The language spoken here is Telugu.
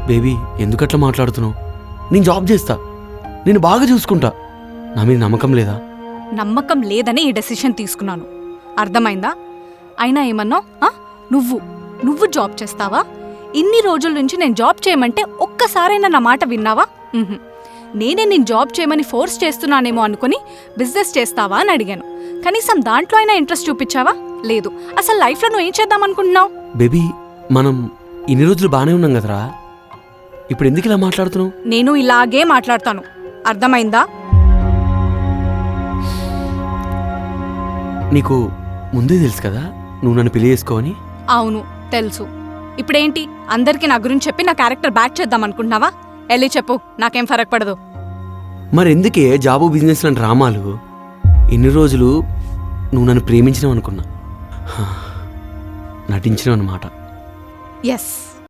బేబీ ఎందుకట్లా మాట్లాడుతున్నావు? నేను జాబ్ చేస్తా, నేను బాగా చూసుకుంటా. నా మీద నమ్మకం లేదా? నమ్మకం లేదని ఈ డెసిషన్ తీసుకున్నాను, అర్థమైందా? అయినా ఏమన్నావు? నువ్వు జాబ్ చేస్తావా? ఇన్ని రోజుల నుంచి నేను జాబ్ చేయమంటే ఒక్కసారైనా నా మాట విన్నావా? నేనే నేను జాబ్ చేయమని ఫోర్స్ చేస్తున్నానేమో అనుకుని బిజినెస్ చేస్తావా అని అడిగాను. కనీసం దాంట్లో అయినా ఇంట్రెస్ట్ చూపించావా? లేదు. అసలు లైఫ్లో నువ్వు ఏం చేద్దాం అనుకుంటున్నావు? బేబీ మనం ఇన్ని రోజులు బాగానే ఉన్నాం కదరా, ఇప్పుడు ఎందుకు ఇలా మాట్లాడుతున్నావు? నేను ఇలాగే మాట్లాడతాను, అర్థమైందా? నీకు ముందే తెలుసు కదా నువ్వు నన్ను పెళ్లి చేసుకోవని. అవును తెలుసు. ఇప్పుడేంటి అందరికీ నా గురించి చెప్పి నా క్యారెక్టర్ బ్యాక్ చేద్దాం అనుకుంటున్నావా? వెళ్ళి చెప్పు, నాకేం ఫరక్ పడదు. మరెందుకే జాబు బిజినెస్ లాంటి డ్రామాలు? ఎన్ని రోజులు నువ్వు నన్ను ప్రేమించినావు అనుకున్నా, నటించినావు అన్నమాట. ఎస్.